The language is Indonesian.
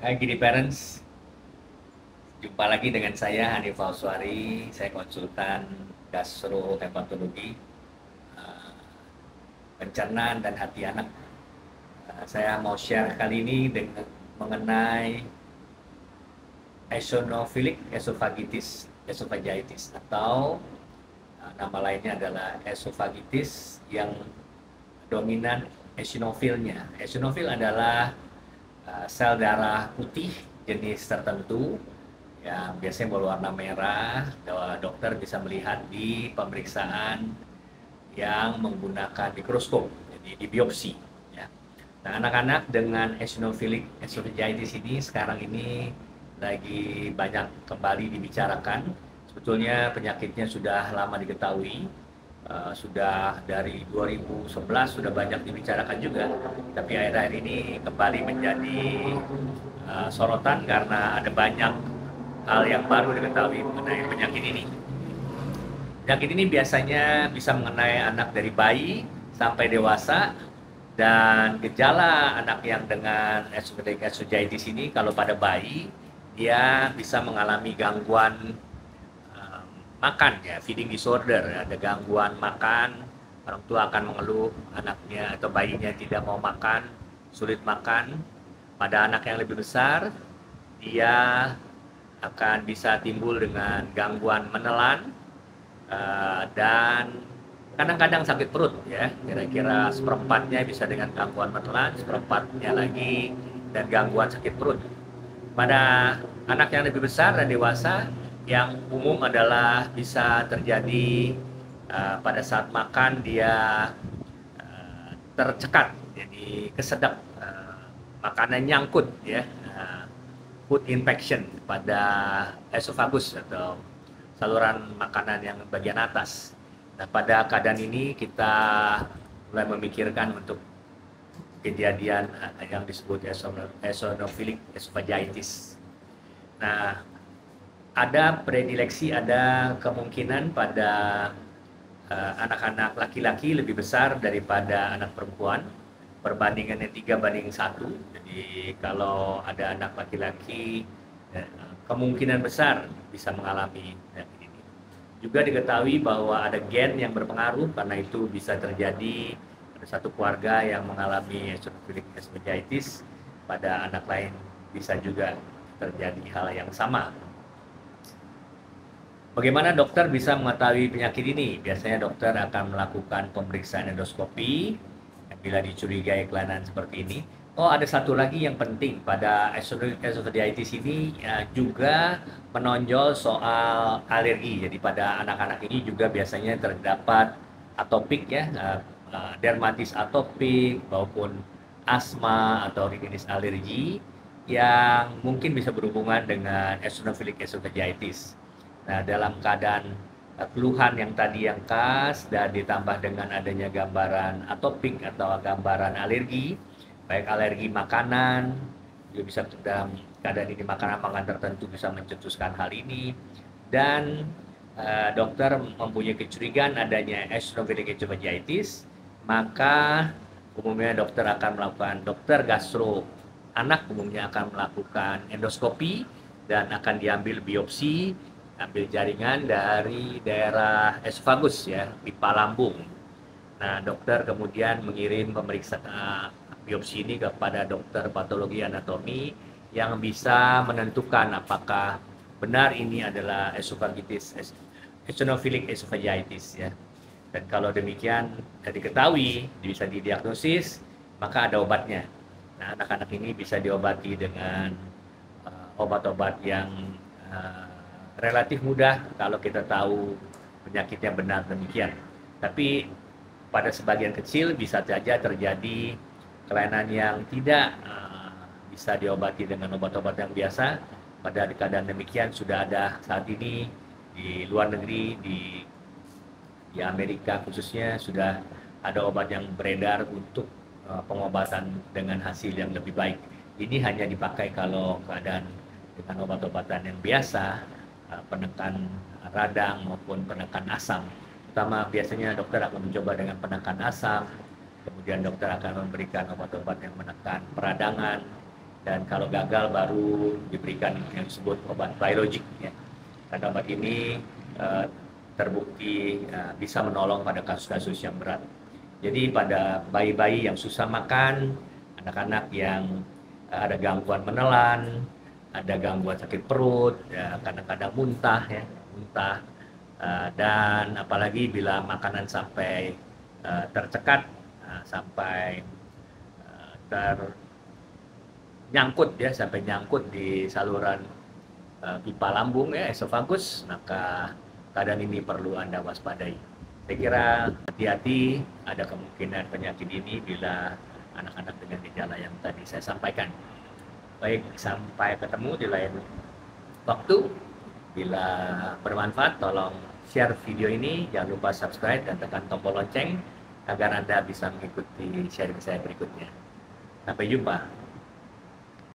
Hai Gini Parents, jumpa lagi dengan saya Hanif Fauswari, saya konsultan gastrohepatologi, eh, pencernaan dan hati anak. Saya mau share kali ini dengan mengenai eosinophilic esophagitis atau nama lainnya adalah esophagitis yang dominan eosinofilnya. Eosinofil adalah sel darah putih jenis tertentu yang biasanya berwarna merah. Dokter bisa melihat di pemeriksaan yang menggunakan mikroskop, jadi di biopsi. Ya. Nah, anak-anak dengan eosinophilic esophagitis ini sekarang ini lagi banyak kembali dibicarakan. Sebetulnya penyakitnya sudah lama diketahui, sudah dari 2011 sudah banyak dibicarakan juga, tapi akhir-akhir ini kembali menjadi sorotan karena ada banyak hal yang baru diketahui mengenai penyakit ini. Penyakit ini biasanya bisa mengenai anak dari bayi sampai dewasa, dan gejala anak yang dengan esophagitis ini kalau pada bayi dia bisa mengalami gangguan makan, ya, feeding disorder, ada gangguan makan. Orang tua akan mengeluh anaknya atau bayinya tidak mau makan, sulit makan. Pada anak yang lebih besar, dia akan bisa timbul dengan gangguan menelan, dan kadang-kadang sakit perut, ya, kira-kira seperempatnya bisa dengan gangguan menelan, seperempatnya lagi dan gangguan sakit perut. Pada anak yang lebih besar dan dewasa, yang umum adalah bisa terjadi pada saat makan dia tercekat, jadi kesedap, makanan nyangkut, ya, food infection pada esophagus atau saluran makanan yang bagian atas. Nah, pada keadaan ini kita mulai memikirkan untuk kejadian yang disebut eosinophilic esophagitis. Nah, ada predileksi, ada kemungkinan pada anak-anak laki-laki lebih besar daripada anak perempuan. Perbandingannya 3:1. Jadi kalau ada anak laki-laki, kemungkinan besar bisa mengalami penyakit ini. Juga diketahui bahwa ada gen yang berpengaruh, karena itu bisa terjadi ada satu keluarga yang mengalami eosinophilic esophagitis, pada anak lain bisa juga terjadi hal yang sama. Bagaimana dokter bisa mengetahui penyakit ini? Biasanya dokter akan melakukan pemeriksaan endoskopi bila dicurigai kelainan seperti ini. Oh, ada satu lagi yang penting pada esophagitis ini, juga menonjol soal alergi. Jadi pada anak-anak ini juga biasanya terdapat atopik, ya, dermatis atopik maupun asma atau rinitis alergi yang mungkin bisa berhubungan dengan eosinophilic esophagitis. Nah, dalam keadaan keluhan yang tadi yang khas dan ditambah dengan adanya gambaran atopik atau gambaran alergi, baik alergi makanan, juga bisa dalam keadaan ini makanan-makanan tertentu bisa mencetuskan hal ini, dan dokter mempunyai kecurigaan adanya eosinophilic esophagitis, maka umumnya dokter gastro anak umumnya akan melakukan endoskopi dan akan diambil biopsi, ambil jaringan dari daerah esophagus, ya, pipa lambung. Nah, dokter kemudian mengirim pemeriksaan biopsi ini kepada dokter patologi anatomi yang bisa menentukan apakah benar ini adalah eosinophilic esophagitis, ya. Dan kalau demikian diketahui, bisa didiagnosis, maka ada obatnya. Nah, anak-anak ini bisa diobati dengan obat-obat yang relatif mudah kalau kita tahu penyakitnya benar demikian. Tapi pada sebagian kecil bisa saja terjadi kelainan yang tidak bisa diobati dengan obat-obat yang biasa. Pada keadaan demikian sudah ada saat ini di luar negeri, di Amerika khususnya, sudah ada obat yang beredar untuk pengobatan dengan hasil yang lebih baik. Ini hanya dipakai kalau keadaan dengan obat-obatan yang biasa, penekan radang maupun penekan asam. Pertama, biasanya dokter akan mencoba dengan penekan asam, kemudian dokter akan memberikan obat-obat yang menekan peradangan, dan kalau gagal baru diberikan yang disebut obat biologik ya. Karena obat ini terbukti bisa menolong pada kasus-kasus yang berat. Jadi pada bayi-bayi yang susah makan, anak-anak yang ada gangguan menelan, ada gangguan sakit perut, ya, kadang-kadang muntah ya, muntah. Dan apalagi bila makanan sampai tercekat, sampai ternyangkut ya, sampai nyangkut di saluran pipa lambung ya, esofagus, maka keadaan ini perlu Anda waspadai. Saya kira hati-hati, ada kemungkinan penyakit ini bila anak-anak dengan gejala yang tadi saya sampaikan. Baik, sampai ketemu di lain waktu. Bila bermanfaat, tolong share video ini, jangan lupa subscribe dan tekan tombol lonceng agar Anda bisa mengikuti sharing saya berikutnya. Sampai jumpa.